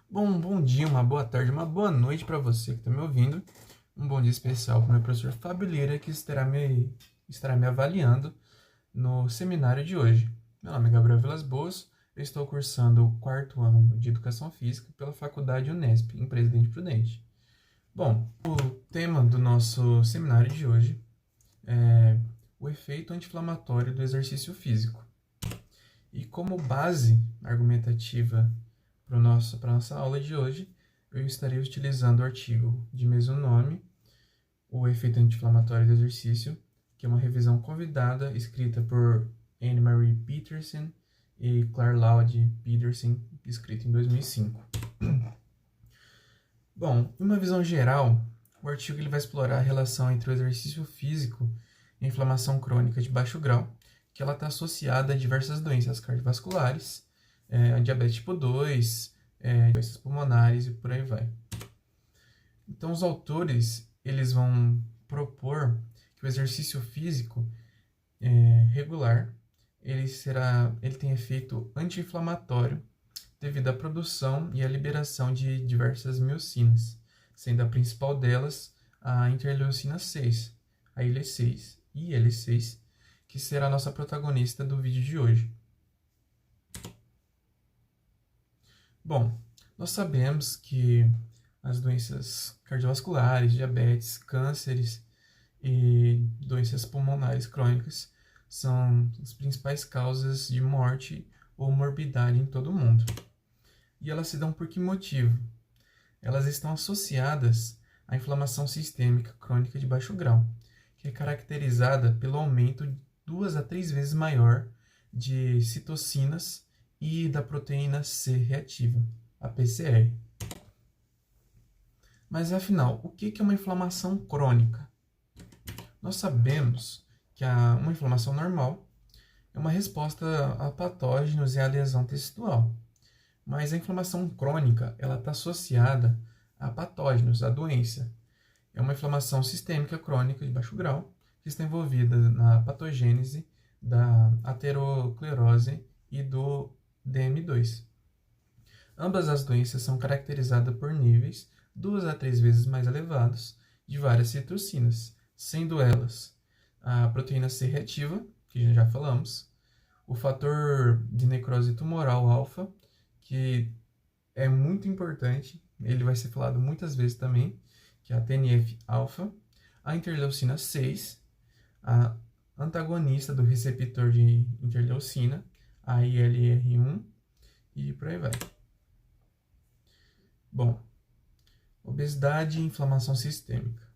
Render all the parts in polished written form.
Bom dia, uma boa tarde, uma boa noite para você que está me ouvindo. Um bom dia especial para o meu professor Fábio Lira, que estará me avaliando no seminário de hoje. Meu nome é Gabriel Vilas Boas, eu estou cursando o quarto ano de Educação Física pela Faculdade Unesp, em Presidente Prudente. Bom, o tema do nosso seminário de hoje é o efeito anti-inflamatório do exercício físico. E como base argumentativa para a nossa aula de hoje, eu estarei utilizando o artigo de mesmo nome, O Efeito Anti-Inflamatório do Exercício, que é uma revisão convidada escrita por Anne-Marie Peterson e Claire Laude Peterson, escrita em 2005. Bom, em uma visão geral, o artigo ele vai explorar a relação entre o exercício físico e a inflamação crônica de baixo grau, que ela está associada a diversas doenças cardiovasculares, a diabetes tipo 2, doenças pulmonares e por aí vai. Então, os autores eles vão propor que o exercício físico regular ele tem efeito anti-inflamatório devido à produção e à liberação de diversas miocinas, sendo a principal delas a interleucina 6, a IL-6, que será a nossa protagonista do vídeo de hoje. Bom, nós sabemos que as doenças cardiovasculares, diabetes, cânceres e doenças pulmonares crônicas são as principais causas de morte ou morbidade em todo o mundo. E elas se dão por que motivo? Elas estão associadas à inflamação sistêmica crônica de baixo grau, que é caracterizada pelo aumento 2 a 3 vezes maior de citocinas e da proteína C reativa, a PCR. Mas afinal, o que é uma inflamação crônica? Nós sabemos que uma inflamação normal é uma resposta a patógenos e à lesão tecidual. Mas a inflamação crônica ela está associada a patógenos, a doença. É uma inflamação sistêmica crônica de baixo grau que está envolvida na patogênese da aterosclerose e do DM2. Ambas as doenças são caracterizadas por níveis 2 a 3 vezes mais elevados de várias citocinas, sendo elas a proteína C reativa, que já falamos, o fator de necrose tumoral alfa, que é muito importante, ele vai ser falado muitas vezes também, que é a TNF-alfa, a interleucina 6, a antagonista do receptor de interleucina, a ILR1, e por aí vai. Bom, obesidade e inflamação sistêmica.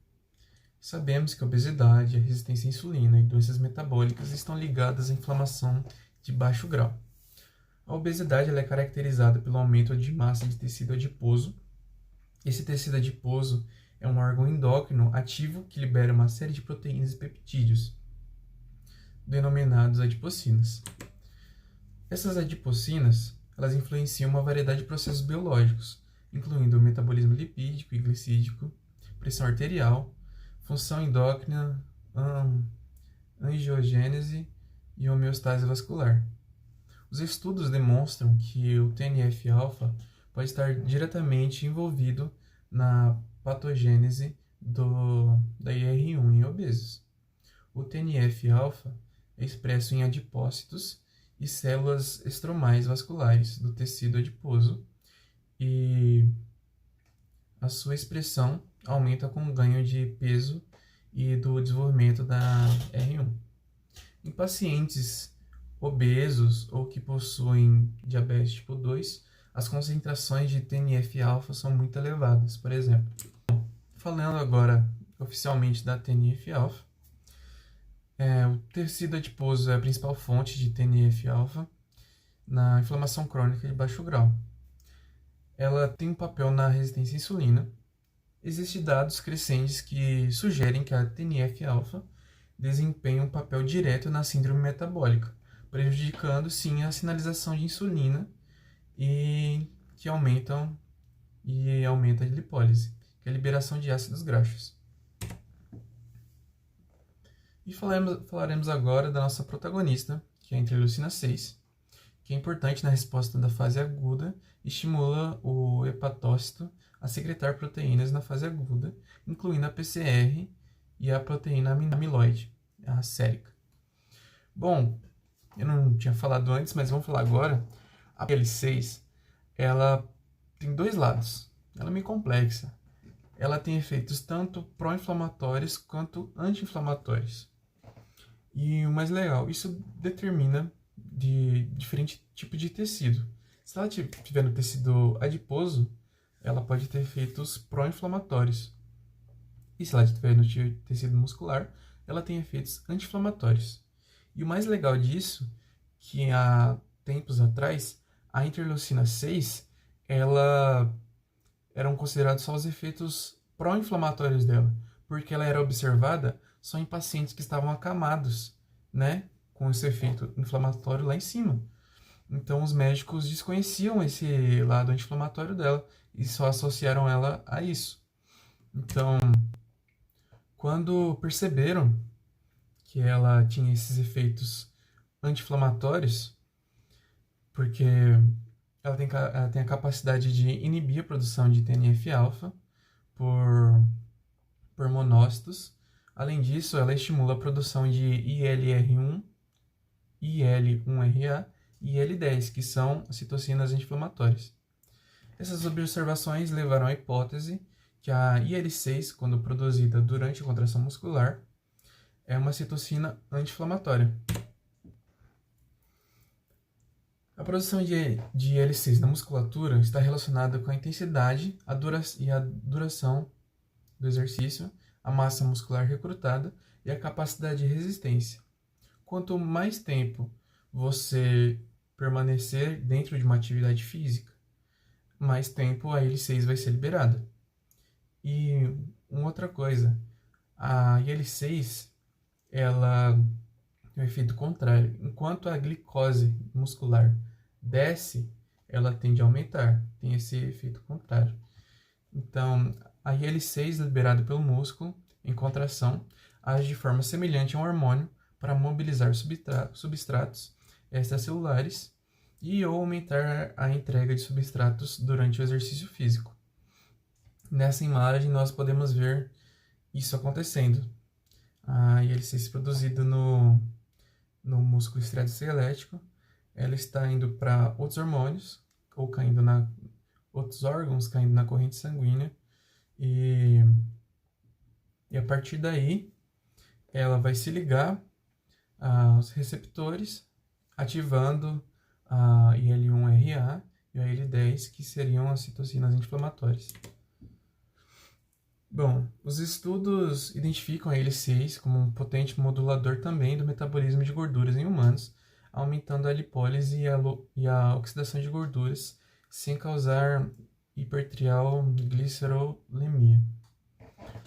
Sabemos que a obesidade, a resistência à insulina e doenças metabólicas estão ligadas à inflamação de baixo grau. A obesidade ela é caracterizada pelo aumento de massa de tecido adiposo. Esse tecido adiposo é um órgão endócrino ativo que libera uma série de proteínas e peptídeos, denominados adipocinas. Essas adipocinas elas influenciam uma variedade de processos biológicos, incluindo o metabolismo lipídico e glicídico, pressão arterial, função endócrina, angiogênese e homeostase vascular. Os estudos demonstram que o TNF-alfa pode estar diretamente envolvido na patogênese da IR1 em obesos. O TNF-alfa é expresso em adipócitos e células estromais vasculares do tecido adiposo e a sua expressão aumenta com o ganho de peso e do desenvolvimento da R1. Em pacientes obesos ou que possuem diabetes tipo 2, as concentrações de TNF-alfa são muito elevadas, por exemplo. Falando agora oficialmente da TNF-alfa, o tecido adiposo é a principal fonte de TNF-alfa na inflamação crônica de baixo grau. Ela tem um papel na resistência à insulina. Existem dados crescentes que sugerem que a TNF-alfa desempenha um papel direto na síndrome metabólica, prejudicando sim a sinalização de insulina e que aumenta a lipólise, que é a liberação de ácidos graxos. E falaremos agora da nossa protagonista, que é a interleucina 6, que é importante na resposta da fase aguda, estimula o hepatócito a secretar proteínas na fase aguda, incluindo a PCR e a proteína amiloide, a sérica. Bom, eu não tinha falado antes, mas vamos falar agora. A IL-6, ela tem dois lados. Ela é meio complexa. Ela tem efeitos tanto pró-inflamatórios quanto anti-inflamatórios. E o mais legal, isso determina de diferente tipo de tecido. Se ela tiver no tecido adiposo, ela pode ter efeitos pró-inflamatórios. E se ela estiver no tecido muscular, ela tem efeitos anti-inflamatórios. E o mais legal disso, que há tempos atrás, a interleucina 6, ela eram considerados só os efeitos pró-inflamatórios dela, porque ela era observada só em pacientes que estavam acamados, né, com esse efeito inflamatório lá em cima. Então, os médicos desconheciam esse lado anti-inflamatório dela e só associaram ela a isso. Então, quando perceberam que ela tinha esses efeitos anti-inflamatórios, porque ela tem a capacidade de inibir a produção de TNF-alfa por monócitos. Além disso, ela estimula a produção de ILR1, IL1RA e IL-10, que são citocinas anti-inflamatórias. Essas observações levaram à hipótese que a IL-6, quando produzida durante a contração muscular, é uma citocina anti-inflamatória. A produção de IL-6 na musculatura está relacionada com a intensidade e a duração do exercício, a massa muscular recrutada e a capacidade de resistência. Quanto mais tempo você permanecer dentro de uma atividade física, mais tempo a IL-6 vai ser liberada. E uma outra coisa, a IL-6 ela tem um efeito contrário. Enquanto a glicose muscular desce, ela tende a aumentar. Tem esse efeito contrário. Então, a IL-6 liberada pelo músculo, em contração, age de forma semelhante a um hormônio para mobilizar substratos extracelulares e ou aumentar a entrega de substratos durante o exercício físico. Nessa imagem, nós podemos ver isso acontecendo. A IL-6 produzida no músculo estriado-esquelético, ela está indo para outros hormônios, ou caindo outros órgãos, caindo na corrente sanguínea, e a partir daí, ela vai se ligar aos receptores, ativando a IL-1RA e a IL-10, que seriam as citocinas anti-inflamatórias. Bom, os estudos identificam a IL-6 como um potente modulador também do metabolismo de gorduras em humanos, aumentando a lipólise e a oxidação de gorduras, sem causar hipertrialglicerolemia.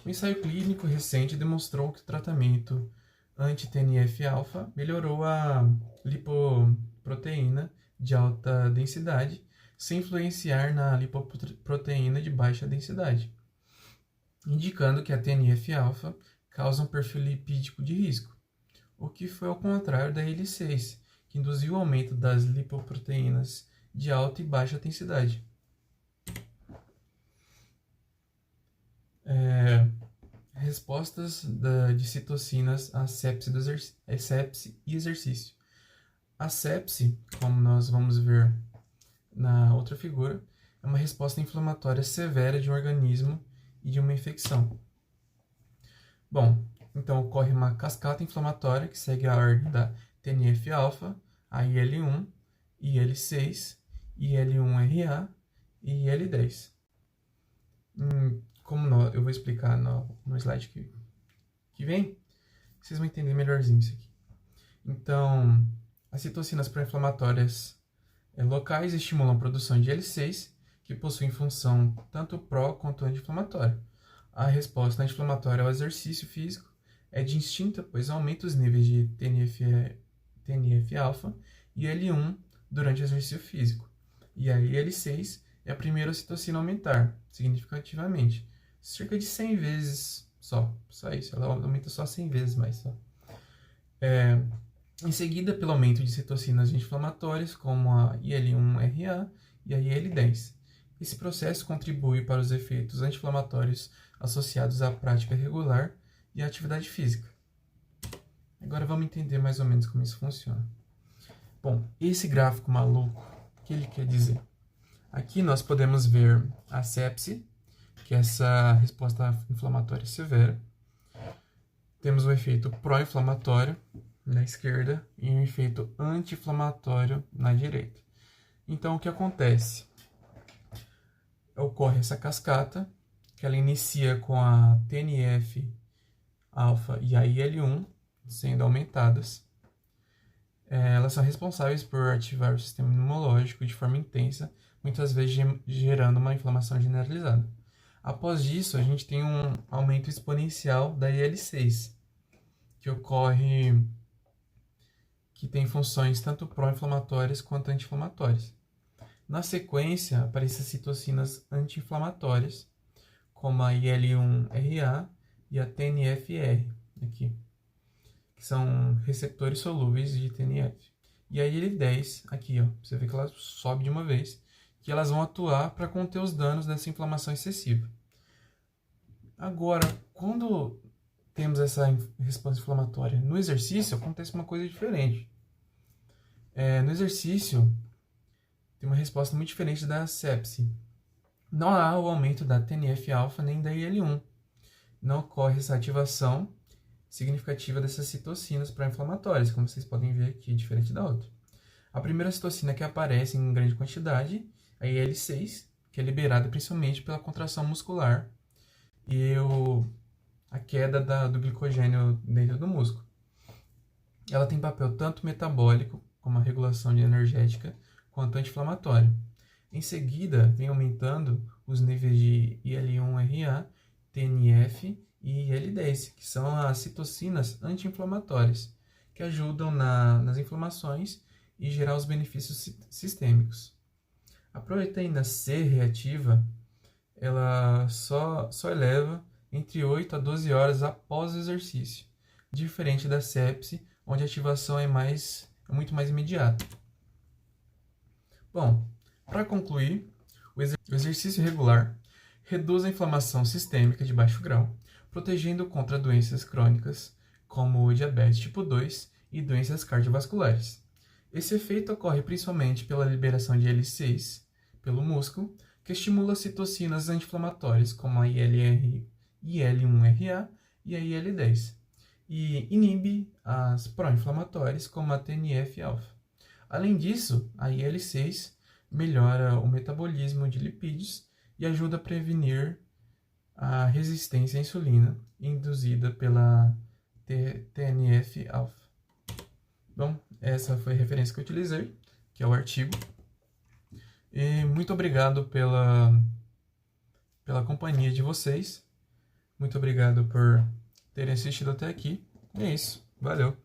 Um ensaio clínico recente demonstrou que o tratamento anti-TNF-alfa melhorou a lipoproteína de alta densidade, sem influenciar na lipoproteína de baixa densidade, indicando que a TNF-alfa causa um perfil lipídico de risco, o que foi ao contrário da IL-6, que induziu o aumento das lipoproteínas de alta e baixa densidade. Respostas de citocinas à sepse e exercício. A sepse, como nós vamos ver na outra figura, é uma resposta inflamatória severa de um organismo e de uma infecção. Bom, então ocorre uma cascata inflamatória que segue a ordem da TNF-alfa, a IL-1, IL-6, IL-1RA e IL-10. Eu vou explicar no slide que vem, vocês vão entender melhorzinho isso aqui. Então, as citocinas pró-inflamatórias locais estimulam a produção de IL-6, que possuem função tanto pró quanto anti-inflamatória. A resposta anti-inflamatória ao exercício físico é distinta, pois aumenta os níveis de TNF-alfa e IL-1 durante o exercício físico. E a IL-6 é a primeira citocina a aumentar significativamente, cerca de 100 vezes só isso, ela aumenta só 100 vezes mais só. Em seguida, pelo aumento de citocinas anti-inflamatórias, como a IL-1RA e a IL-10. Esse processo contribui para os efeitos anti-inflamatórios associados à prática regular e à atividade física. Agora vamos entender mais ou menos como isso funciona. Bom, esse gráfico maluco, o que ele quer dizer? Aqui nós podemos ver a sepse, que é essa resposta inflamatória severa. Temos o efeito pró-inflamatório na esquerda e um efeito anti-inflamatório na direita. Então, o que acontece? Ocorre essa cascata, que ela inicia com a TNF-alfa e a IL-1 sendo aumentadas. Elas são responsáveis por ativar o sistema imunológico de forma intensa, muitas vezes gerando uma inflamação generalizada. Após isso, a gente tem um aumento exponencial da IL-6, que tem funções tanto pró-inflamatórias quanto anti-inflamatórias. Na sequência, aparecem citocinas anti-inflamatórias, como a IL-1RA e a TNF-R, aqui, que são receptores solúveis de TNF. E a IL-10, aqui, ó, você vê que ela sobe de uma vez, que elas vão atuar para conter os danos dessa inflamação excessiva. Agora, quando temos essa resposta inflamatória no exercício, acontece uma coisa diferente. No exercício, tem uma resposta muito diferente da sepse. Não há o aumento da TNF-alfa nem da IL-1. Não ocorre essa ativação significativa dessas citocinas pró-inflamatórias, como vocês podem ver aqui, diferente da outra. A primeira citocina que aparece em grande quantidade é a IL-6, que é liberada principalmente pela contração muscular e a queda do glicogênio dentro do músculo. Ela tem papel tanto metabólico, como a regulação energética, quanto anti-inflamatório. Em seguida, vem aumentando os níveis de IL-1RA, TNF e IL-10, que são as citocinas anti-inflamatórias, que ajudam nas inflamações e gerar os benefícios sistêmicos. A proteína C reativa, ela só eleva entre 8 a 12 horas após o exercício, diferente da sepse, onde a ativação é muito mais imediata. Bom, para concluir, o exercício regular reduz a inflamação sistêmica de baixo grau, protegendo contra doenças crônicas, como diabetes tipo 2 e doenças cardiovasculares. Esse efeito ocorre principalmente pela liberação de IL-6 pelo músculo, que estimula citocinas anti-inflamatórias, como a IL-1RA e a IL-10, e inibe as pró-inflamatórias, como a TNF-alfa. Além disso, a IL-6 melhora o metabolismo de lipídios e ajuda a prevenir a resistência à insulina induzida pela TNF-alfa. Bom, essa foi a referência que eu utilizei, que é o artigo. E muito obrigado pela companhia de vocês. Muito obrigado por terem assistido até aqui. E é isso. Valeu!